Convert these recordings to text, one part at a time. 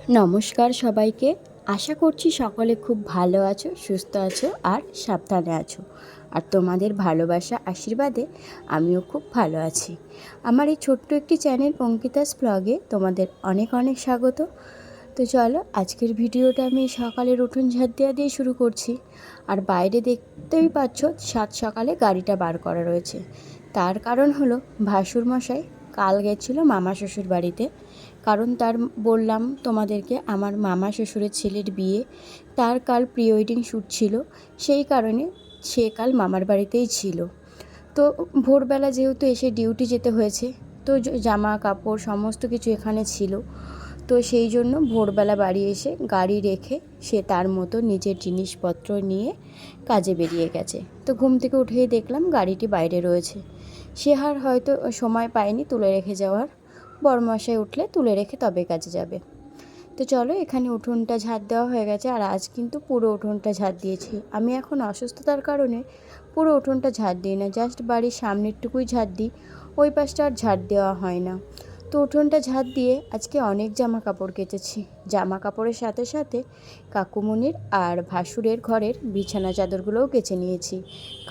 নমস্কার সবাইকে। আশা করছি সকলে খুব ভালো আছো, সুস্থ আছো আর সাবধানে আছো। আর তোমাদের ভালোবাসা আশীর্বাদে আমিও খুব ভালো আছি। আমার এই ছোট্ট একটি চ্যানেল অঙ্কিতাস ব্লগে তোমাদের অনেক অনেক স্বাগত। তো চলো, আজকের ভিডিওটা আমি সকালের উঠোন ঝাড় দেওয়া দিয়ে শুরু করছি। আর বাইরে দেখতেই পাচ্ছ সাত সকালে গাড়িটা বার করা রয়েছে। তার কারণ হলো ভাসুরমশাই কাল গেছিল মামা শ্বশুর বাড়িতে। কারণ তার বললাম তোমাদেরকে, আমার মামা শ্বশুরের ছেলের বিয়ে, তার কাল প্রি ওয়েডিং শ্যুট ছিল, সেই কারণে সে কাল মামার বাড়িতেই ছিল। তো ভোরবেলা যেহেতু এসে ডিউটি যেতে হয়েছে, তো জামা কাপড় সমস্ত কিছু এখানে ছিল। তো সেই জন্য ভোরবেলা বাড়ি এসে গাড়ি রেখে সে তার মতো নিজের জিনিসপত্র নিয়ে কাজে বেরিয়ে গেছে। তো ঘুম থেকে উঠেই দেখলাম গাড়িটি বাইরে রয়েছে। সে আর হয়তো সময় পায়নি তুলে রেখে যাওয়ার। বড়মশাই উঠলে তুলে রেখে তবে কাজে যাবে। তো চলো, এখানে উঠোনটা ঝাড় দেওয়া হয়ে গেছে। আর আজ কিন্তু পুরো উঠোনটা ঝাড় দিয়েছি। আমি এখন অসুস্থতার কারণে পুরো উঠোনটা ঝাড় দিই না, জাস্ট বাড়ির সামনেরটুকুই ঝাড় দিই, ওই পাশটা আর ঝাড় দেওয়া হয় না। তো উঠোনটা ঝাড় দিয়ে আজকে অনেক জামা কাপড় কেচেছি। জামা কাপড়ের সাথে সাথে কাকুমণির আর ভাসুরের ঘরের বিছানা চাদরগুলোও কেচে নিয়েছি।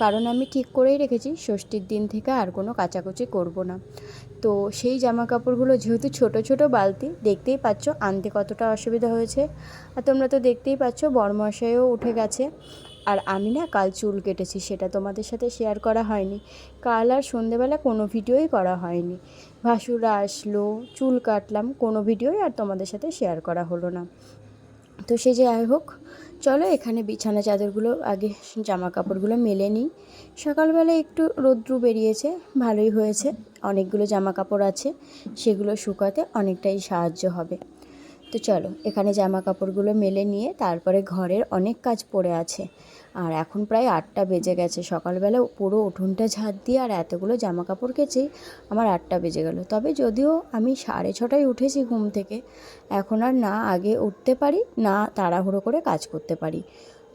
কারণ আমি ঠিক করেই রেখেছি ষষ্ঠীর দিন থেকে আর কোনো কাচাকুচি করব না। তো সেই জামা কাপড়গুলো যেহেতু ছোট ছোট বালতি, দেখতেই পাচ্ছ আনতে কতটা অসুবিধা হয়েছে। আর তোমরা তো দেখতেই পাচ্ছ বড়মশাইও উঠে গেছে। আর আমি না কাল চুল কেটেছি, সেটা তোমাদের সাথে শেয়ার করা হয়নি। কাল আর সন্ধেবেলা কোনো ভিডিওই করা হয়নি। ভাসুররা আসলো, চুল কাটলাম, কোনো ভিডিওই আর তোমাদের সাথে শেয়ার করা হলো না। তো সে যাই হোক, চলো এখানে বিছানা চাদরগুলো আগে, জামা কাপড়গুলো মেলে নিই। সকালবেলা একটু রৌদ্র বেরিয়েছে, ভালোই হয়েছে। অনেকগুলো জামা কাপড় আছে, সেগুলো শুকাতে অনেকটাই সাহায্য হবে। তো চলো এখানে জামা কাপড়গুলো মেলে নিয়ে তারপরে ঘরের অনেক কাজ পড়ে আছে। আর এখন প্রায় 8টা বেজে গেছে। সকালবেলা পুরো উঠোনটা ঝাড় দিয়ে আর এতগুলো জামা কাপড় কেচেই আমার 8টা বেজে গেল। তবে যদিও আমি 6:30টায় উঠেছি ঘুম থেকে, এখন আর না আগে উঠতে পারি না তাড়াহুড়ো করে কাজ করতে পারি,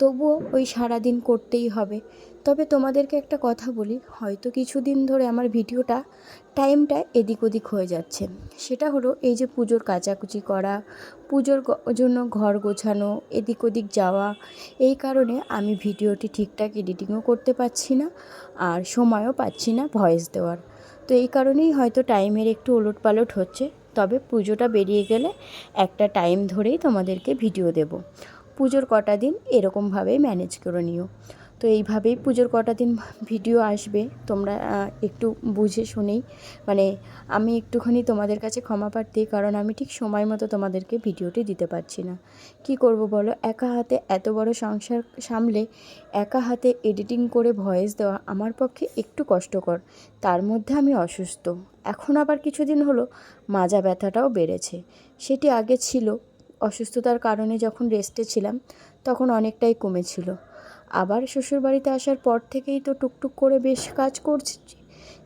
তবুও ওই সারাদিন করতেই হবে। তবে তোমাদেরকে একটা কথা বলি, হয়তো কিছুদিন ধরে আমার ভিডিওটা টাইমটা এদিক ওদিক হয়ে যাচ্ছে। সেটা হলো এই যে পুজোর কাচাকুচি করা, পুজোর জন্য ঘর গোছানো, এদিক ওদিক যাওয়া, এই কারণে আমি ভিডিওটি ঠিকঠাক এডিটিংও করতে পারছি না আর সময়ও পাচ্ছি না ভয়েস দেওয়ার। তো এই কারণেই হয়তো টাইমের একটু ওলটপালট হচ্ছে। তবে পুজোটা বেরিয়ে গেলে একটা টাইম ধরেই তোমাদেরকে ভিডিও দেব। পুজোর কটা দিন এরকমভাবেই ম্যানেজ করে নিও। তো এইভাবেই পুজোর কটা দিন ভিডিও আসবে। তোমরা একটু বুঝে শুনেই, মানে আমি একটুখানি তোমাদের কাছে ক্ষমা প্রার্থী, কারণ আমি ঠিক সময় মতো তোমাদেরকে ভিডিওটি দিতে পারছি না। কি করব বলো, একা হাতে এত বড় সংসার সামলে একা হাতে এডিটিং করে ভয়েস দেওয়া আমার পক্ষে একটু কষ্টকর। তার মধ্যে আমি অসুস্থ। এখন আবার কিছুদিন হলো মাজা ব্যথাটাও বেড়েছে। সেটি আগে ছিল, অসুস্থতার কারণে যখন রেস্টে ছিলাম তখন অনেকটাই কমেছিল। আবার শ্বশুরবাড়িতে আসার পর থেকেই তো টুকটুক করে বেশ কাজ করছি,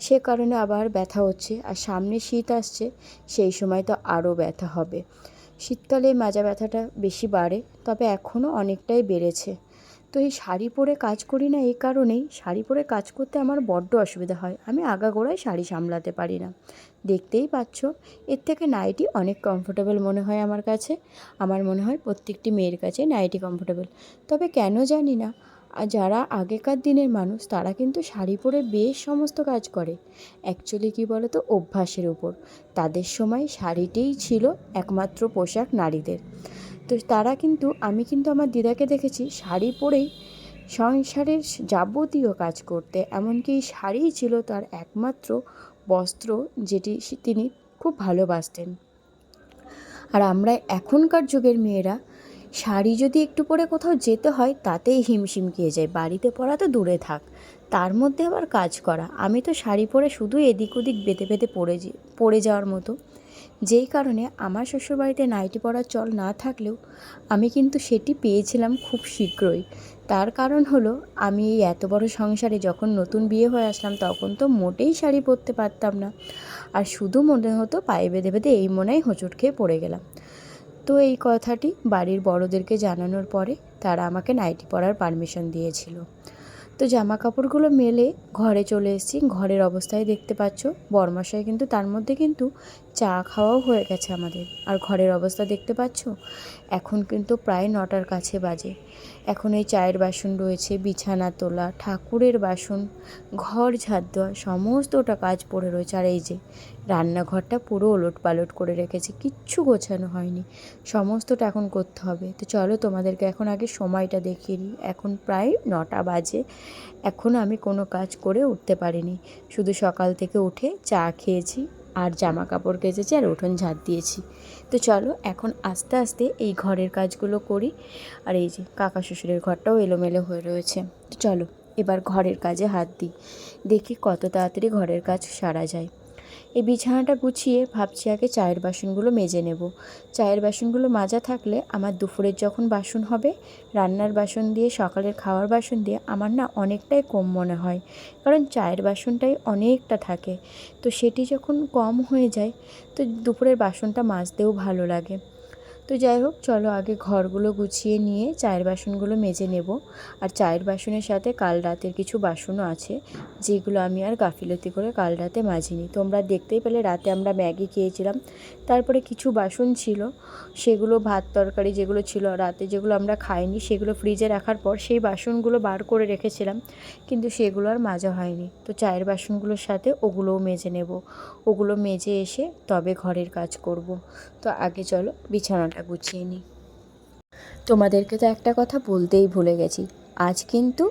সে কারণে আবার ব্যথা হচ্ছে। আর সামনে শীত আসছে, সেই সময় তো আরও ব্যথা হবে। শীতকালে মাজা ব্যথাটা বেশি বাড়ে, তবে এখনও অনেকটাই বেড়েছে। তো এই শাড়ি পরে কাজ করি না, এই কারণেই শাড়ি পরে কাজ করতে আমার বড্ড অসুবিধা হয়। আমি আগাগোড়াই শাড়ি সামলাতে পারি না, দেখতেই পাচ্ছ। এর থেকে নাইটি অনেক কমফোর্টেবল মনে হয় আমার কাছে। আমার মনে হয় প্রত্যেকটি মেয়ের কাছে নাইটি কমফোর্টেবল। তবে কেন জানি না, যারা আগেকার দিনের মানুষ তারা কিন্তু শাড়ি পরে বেশ সমস্ত কাজ করে। অ্যাকচুয়ালি কী বলো তো, অভ্যাসের উপর। তাদের সময় শাড়িটিই ছিল একমাত্র পোশাক নারীদের। তো তারা কিন্তু, আমি কিন্তু আমার দিদাকে দেখেছি শাড়ি পরেই সংসারের যাবতীয় কাজ করতে। এমনকি শাড়িই ছিল তার একমাত্র বস্ত্র, যেটি তিনি খুব ভালোবাসতেন। আর আমরা এখনকার যুগের মেয়েরা শাড়ি যদি একটু পরে কোথাও যেতে হয় তাতেই হিমশিম খেয়ে যায়, বাড়িতে পরা তো দূরে থাক, তার মধ্যে আবার কাজ করা। আমি তো শাড়ি পরে শুধু এদিক ওদিক বেঁধে বেঁধে পড়ে যাওয়ার মতো। যেই কারণে আমার শ্বশুরবাড়িতে নাইটি পরার চল না থাকলেও আমি কিন্তু সেটি পেয়েছিলাম খুব শীঘ্রই। তার কারণ হলো, আমি এই এত বড় সংসারে যখন নতুন বিয়ে হয়ে আসলাম তখন তো মোটেই শাড়ি পরতে পারতাম না। আর শুধু মনে হতো পায়ে বেঁধে বেঁধে এই মনেই হোঁচট খেয়ে পড়ে গেলাম। তো এই কথাটি বাড়ির বড়োদেরকে জানানোর পরে তারা আমাকে নাইটি পরার পারমিশন দিয়েছিল। তো জামা কাপড়গুলো মেলে ঘরে চলে এসেছি। ঘরের অবস্থায় দেখতে পাচ্ছ, বরমশাই কিন্তু তার মধ্যে কিন্তু চা খাওয়াও হয়ে গেছে আমাদের। আর ঘরের অবস্থা দেখতে পাচ্ছ, এখন কিন্তু প্রায় 9টার কাছে বাজে। এখন এই চায়ের বাসন রয়েছে, বিছানা তোলা, ঠাকুরের বাসন, ঘর ঝাড় দেওয়া, সমস্তটা কাজ পড়ে রয়েছে। আর এই যে রান্নাঘরটা পুরো ওলটপালট করে রেখেছি, কিচ্ছু গোছানো হয়নি, সমস্তটা এখন করতে হবে। তো চলো তোমাদেরকে এখন আগে সময়টা দেখিয়ে দিই। এখন প্রায় 9টা বাজে। এখনও আমি কোনো কাজ করে উঠতে পারিনি, শুধু সকাল থেকে উঠে চা খেয়েছি আর জামা কাপড় কেচেছি আর উঠোন ঝাড় দিয়েছি। তো চলো এখন আস্তে আস্তে এই ঘরের কাজগুলো করি। আর এই যে কাকা শ্বশুরের ঘরটাও এলোমেলো হয়ে রয়েছে। তো চলো এবার ঘরের কাজে হাত দিই, দেখি কত তাড়াতাড়ি ঘরের কাজ সারা যায়। এই বিছানাটা গুছিয়ে ভাবছি আগে চায়ের বাসনগুলো মেজে নেব। চায়ের বাসনগুলো মাজা থাকলে আমার দুপুরের যখন বাসন হবে, রান্নার বাসন দিয়ে, সকালের খাওয়ার বাসন দিয়ে আমার না অনেকটাই কম মনে হয়, কারণ চায়ের বাসনটাই অনেকটা থাকে। তো সেটি যখন কম হয়ে যায়, তো দুপুরের বাসনটা মাজতেও ভালো লাগে। তো যাই হোক, চলো আগে ঘরগুলো গুছিয়ে নিয়ে চায়ের বাসনগুলো মেজে নেব। আর চায়ের বাসনের সাথে কাল রাতের কিছু বাসনও আছে, যেগুলো আমি আর গাফিলতি করে কাল রাতে মাজিনি। তোমরা দেখতেই পেলে রাতে আমরা ম্যাগি খেয়েছিলাম, তারপরে কিছু বাসন ছিল, সেগুলো ভাত তরকারি যেগুলো ছিল রাতে, যেগুলো আমরা খাইনি, সেগুলো ফ্রিজে রাখার পর সেই বাসনগুলো বার করে রেখেছিলাম, কিন্তু সেগুলো আর মাজা হয়নি। তো চায়ের বাসনগুলোর সাথে ওগুলোও মেজে নেব। ওগুলো মেজে এসে তবে ঘরের কাজ করব। তো আগে চলো বিছানাটা গুছিয়ে নিই। তোমাদেরকে তো একটা কথা বলতেই ভুলে গেছি, আজ কিন্তু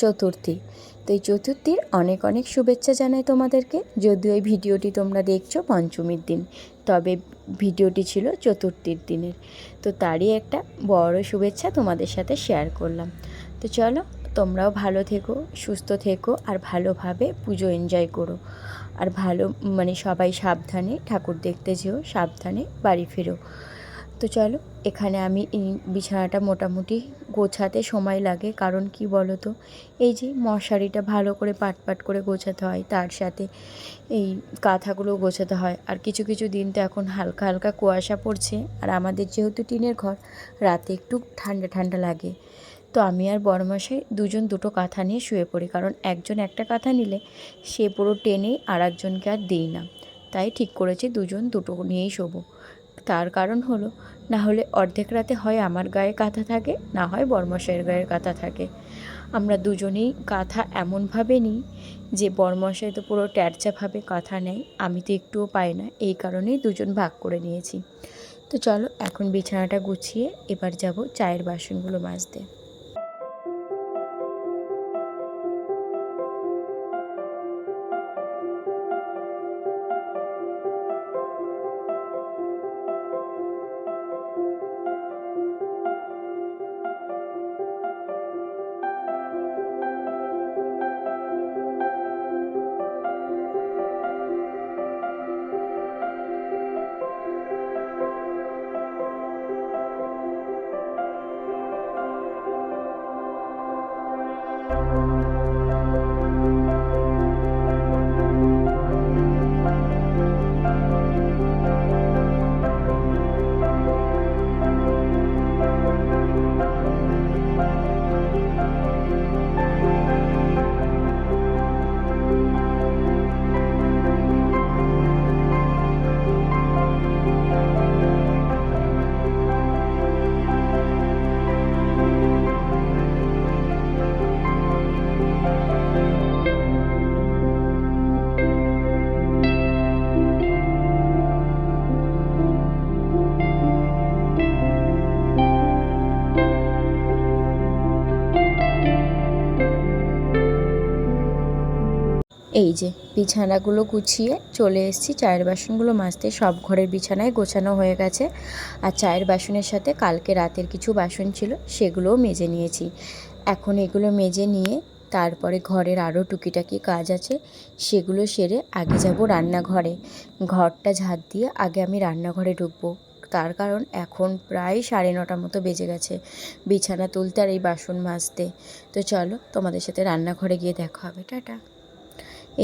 চতুর্থী। তো এই চতুর্থীর অনেক অনেক শুভেচ্ছা জানাই তোমাদেরকে। যদিও এই ভিডিওটি তোমরা দেখছো পঞ্চমীর দিন, তবে ভিডিওটি ছিল চতুর্থীর দিনের। তো তারই একটা বড় শুভেচ্ছা তোমাদের সাথে শেয়ার করলাম। তো চলো তোমরাও ভালো থেকো, সুস্থ থেকো, আর ভালোভাবে পুজো এনজয় করো। আর সবাই সাবধানে ঠাকুর দেখতে যেও, সাবধানে বাড়ি ফেরো। তো চলো এখানে আমি এই বিছানাটা মোটামুটি গোছাতে সময় লাগে, কারণ কি বলো তো, এই যে মশারিটা ভালো করে পাট করে গোছাতে হয়, তার সাথে এই কাঁথাগুলো গোছাতে হয়। আর কিছু কিছু দিন তো এখন হালকা হালকা কুয়াশা পড়ছে, আর আমাদের যেহেতু টিনের ঘর, রাতে একটু ঠান্ডা ঠান্ডা লাগে। তো আমি আর বড়মশাই দুজন দুটো কাঁথা নিয়ে শুয়ে পড়ি, কারণ একজন একটা কাঁথা নিলে সে পুরো টেনে আর একজনকে আর দিই না। তাই ঠিক করেছি দুজন দুটো নিয়েই শোবো। তার কারণ হলো, না হলে অর্ধেক রাতে হয় আমার গায়ে কাঁথা থাকে, না হয় বড়মশাইয়ের গায়ে কাঁথা থাকে। আমরা দুজনেই কাঁথা এমনভাবে নিই যে বড়মশাই তো পুরো ট্যারচাভাবে কাঁথা নেয়, আমি তো একটুও পাই না, এই কারণেই দুজন ভাগ করে নিয়েছি। তো চলো এখন বিছানাটা গুছিয়ে এবার যাব চায়ের বাসনগুলো মাজতে। এই যে বিছানাগুলো গুছিয়ে চলে এসেছি চায়ের বাসনগুলো মাজতে। সব ঘরের বিছানায় গোছানো হয়ে গেছে। আর চায়ের বাসনের সাথে কালকে রাতের কিছু বাসন ছিল, সেগুলোও মেজে নিয়েছি। এখন এগুলো মেজে নিয়ে তারপরে ঘরের আরও টুকিটাকি কাজ আছে, সেগুলো সেরে আগে যাব রান্নাঘরে। ঘরটা ঝাড় দিয়ে আগে আমি রান্নাঘরে ঢুকবো, তার কারণ এখন প্রায় 9:30 মতো বেজে গেছে বিছানা তুলতে আর এই বাসন মাজতে। তো চলো তোমাদের সাথে রান্নাঘরে গিয়ে দেখা হবে। টাটা।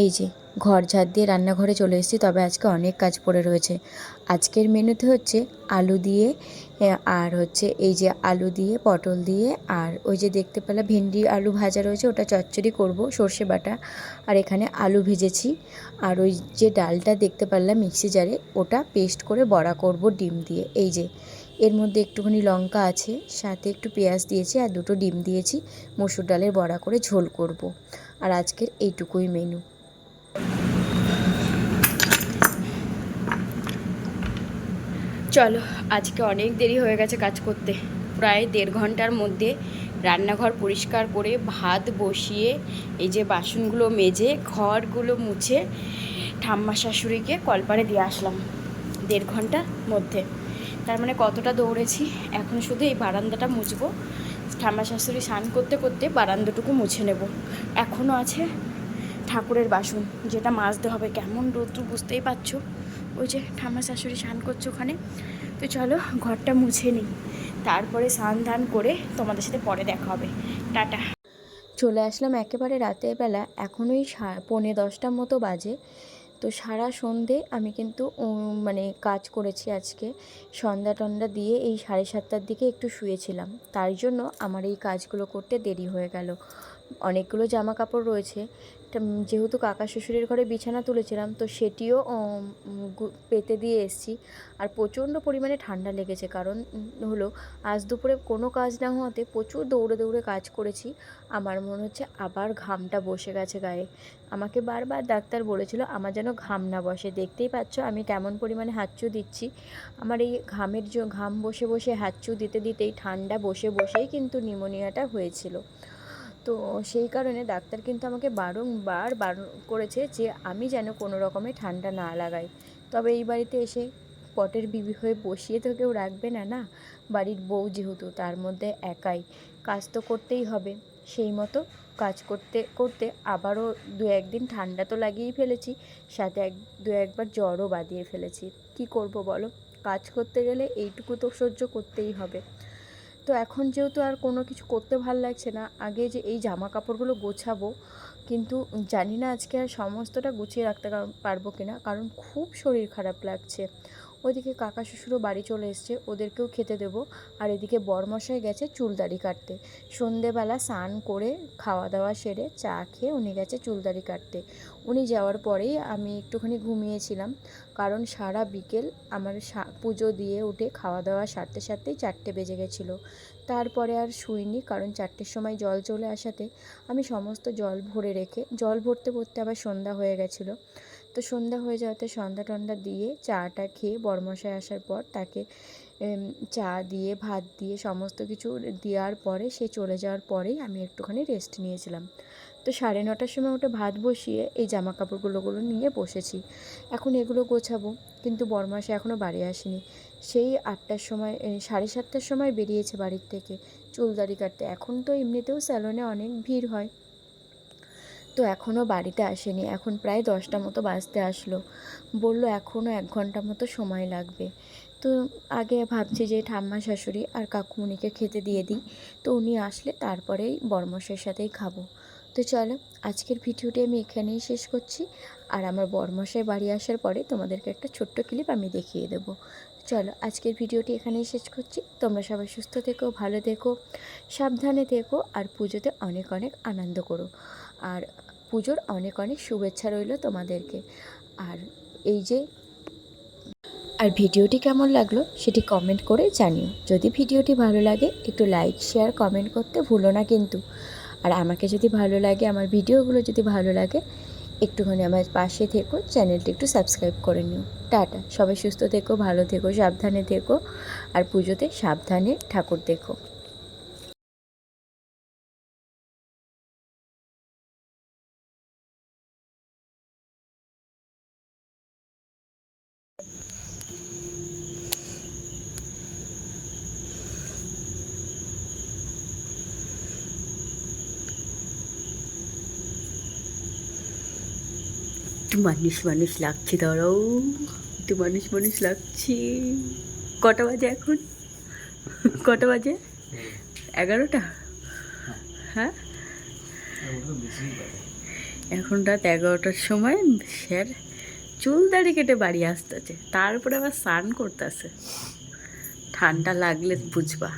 এই যে ঘর ঝাড় দিয়ে রান্নাঘরে চলে এসেছি, তবে আজকে অনেক কাজ পড়ে রয়েছে। আজকের মেনুতে হচ্ছে আলু দিয়ে আর হচ্ছে এই যে আলু দিয়ে পটল দিয়ে, আর ওই যে দেখতে পেলে ভেন্ডি আলু ভাজা রয়েছে, ওটা চচ্চড়ি করব সর্ষে বাটা। আর এখানে আলু ভেজেছি, আর ওই যে ডালটা দেখতে পারলাম মিক্সি জারে, ওটা পেস্ট করে বড়া করব ডিম দিয়ে। এই যে এর মধ্যে একটুখানি লঙ্কা আছে, সাথে একটু পেঁয়াজ দিয়েছি আর দুটো ডিম দিয়েছি, মসুর ডালের বড়া করে ঝোল করব। আর আজকের এইটুকুই মেনু। চলো, আজকে অনেক দেরি হয়ে গেছে কাজ করতে। প্রায় 1.5 ঘন্টার মধ্যে রান্নাঘর পরিষ্কার করে ভাত বসিয়ে এই যে বাসনগুলো মেজে ঘরগুলো মুছে ঠাম্মা শাশুড়িকে কলপারে দিয়ে আসলাম 1.5 ঘন্টার মধ্যে। তার মানে কতটা দৌড়েছি। এখন শুধু এই বারান্দাটা মুছবো, ঠাম্মা শাশুড়ি স্নান করতে করতে বারান্দাটুকু মুছে নেব। এখনও আছে ঠাকুরের বাসন, যেটা মাজতে হবে। কেমন রৌদ্র বুঝতেই পারছো, ওই যে ঠাম্মা শাশুড়ি স্নান করছে ওখানে। তো চলো ঘরটা মুছে নিই, তারপরে স্নান ধান করে তোমাদের সাথে পরে দেখা হবে। টাটা। চলে আসলাম একেবারে রাতের বেলা, এখনই 9:45 মতো বাজে। তো সারা সন্ধে আমি কিন্তু মানে কাজ করেছি আজকে। সন্ধ্যা টন্ধ্যা দিয়ে এই 7:30টার দিকে একটু শুয়েছিলাম, তার জন্য আমার এই কাজগুলো করতে দেরি হয়ে গেল। অনেকগুলো জামা কাপড় রয়েছে, যেহেতু কাকা শ্বশুরের ঘরে বিছানা তুলেছিলাম, তো সেটিও পেতে দিয়ে এসেছি। আর প্রচণ্ড পরিমাণে ঠান্ডা লেগেছে, কারণ হলো আজ দুপুরে কোনো কাজ না হওয়াতে প্রচুর দৌড়ে দৌড়ে কাজ করেছি। আমার মনে হচ্ছে আবার ঘামটা বসে গেছে গায়ে। আমাকে বারবার ডাক্তার বলেছিল আমার যেন ঘাম না বসে। দেখতেই পাচ্ছ আমি কেমন পরিমাণে হাঁচু দিচ্ছি। আমার এই ঘাম বসে বসে হাঁচু দিতে দিতেই ঠান্ডা বসে বসেই কিন্তু নিউমোনিয়াটা হয়েছিল। তো সেই কারণে ডাক্তার কিন্তু আমাকে বারংবার বারণ করেছে যে আমি যেন কোনো রকমে ঠান্ডা না লাগাই। তবে এই বাড়িতে এসে পটের বিবি হয়ে বসিয়ে তো কেউ রাখবে না, না বাড়ির বউ যেহেতু, তার মধ্যে একাই কাজ তো করতেই হবে। সেই মতো কাজ করতে করতে আবারও 2-1 দিন ঠান্ডা তো লাগিয়েই ফেলেছি, সাথে 2-1বার জ্বরও বাঁধিয়ে ফেলেছি। কি করব বলো, কাজ করতে গেলে এইটুকু তো সহ্য করতেই হবে। তো এখন যেহেতু আর কোনো কিছু করতে ভাল লাগছে না, আগে যে এই জামা কাপড়গুলো গোছাবো, কিন্তু জানি না আজকে আর সমস্তটা গুছিয়ে রাখতে পারবো কিনা, কারণ খুব শরীর খারাপ লাগছে। ওইদিকে কাকা শ্বশুরও বাড়ি চলে এসছে, ওদেরকেও খেতে দেবো। আর এদিকে বরমশাই গেছে চুল দাড়ি কাটতে। সন্ধেবেলা স্নান করে খাওয়া দাওয়া সেরে চা খেয়ে উনি গেছে চুল দাড়ি কাটতে। উনি যাওয়ার পরেই আমি একটুখানি ঘুমিয়েছিলাম, কারণ সারা বিকেল আমার পুজো দিয়ে উঠে খাওয়া দাওয়া সারতে সারতেই 4টে বেজে গেছিলো। তারপরে আর শুইনি, কারণ 4টের সময় জল চলে আসাতে আমি সমস্ত জল ভরে রেখে, জল ভরতে ভরতে আবার সন্ধ্যা হয়ে গেছিলো। তো সন্ধ্যা হয়ে যাওয়াতে সন্ধ্যা টন্ধ্যা দিয়ে চাটা খেয়ে বরমশাই আসার পর তাকে চা দিয়ে ভাত দিয়ে সমস্ত কিছু দেওয়ার পরে সে চলে যাওয়ার পরেই আমি একটুখানি রেস্ট নিয়েছিলাম। তো 9:30টার সময় ওটা ভাত বসিয়ে এই জামা কাপড়গুলো নিয়ে বসেছি। এখন এগুলো গোছাবো, কিন্তু বরমশাই এখনও বাড়ি আসেনি। সেই 8টার সময় 7:30টার সময় বেরিয়েছে বাড়ির থেকে চুল দাড়ি কাটতে। এখন তো এমনিতেও স্যালনে অনেক ভিড় হয়, তো এখনও বাড়িতে আসেনি। এখন প্রায় 10টা মতো বাজতে আসলো, বলল এখনও 1 ঘন্টা মতো সময় লাগবে। তো আগে ভাবছি যে ঠাম্মা শাশুড়ি আর কাকুমণিকে খেতে দিয়ে দিই, তো উনি আসলে তারপরেই বরমশাইয়ের সাথেই খাবো। তো চলো, আজকের ভিডিওটি আমি এখানেই শেষ করছি। আর আমার বরমশাই বাড়ি আসার পরে তোমাদেরকে একটা ছোট্ট ক্লিপ আমি দেখিয়ে দেবো। চলো, আজকের ভিডিওটি এখানেই শেষ করছি। তোমরা সবাই সুস্থ থেকো, ভালো থেকো, সাবধানে থেকো, আর পুজোতে অনেক অনেক আনন্দ করো। আর পুজোর অনেক অনেক শুভেচ্ছা রইল তোমাদেরকে। আর এই যে আর ভিডিওটি কেমন লাগলো সেটি কমেন্ট করে জানিও। যদি ভিডিওটি ভালো লাগে একটু লাইক শেয়ার কমেন্ট করতে ভুলো না কিন্তু। আর আমাকে যদি ভালো লাগে, আমার ভিডিওগুলো যদি ভালো লাগে, একটুখানি আমার পাশে থেকো, চ্যানেলটি একটু সাবস্ক্রাইব করে নিও। টাটা, সবাই সুস্থ থেকো, ভালো থেকো, সাবধানে থেকো, আর পুজোতে সাবধানে ঠাকুর দেখো। একটু মানুষ মানুষ লাগছে, দাঁড়াও, একটু মানুষ মানুষ লাগছে। কটা বাজে এখন? কটা বাজে? 11টা? হ্যাঁ, এখন রাত 11টার সময় স্যার চুল দাড়ি কেটে বাড়ি আসতেছে, তারপরে আবার স্নান করতেছে। ঠান্ডা লাগলে বুঝবা।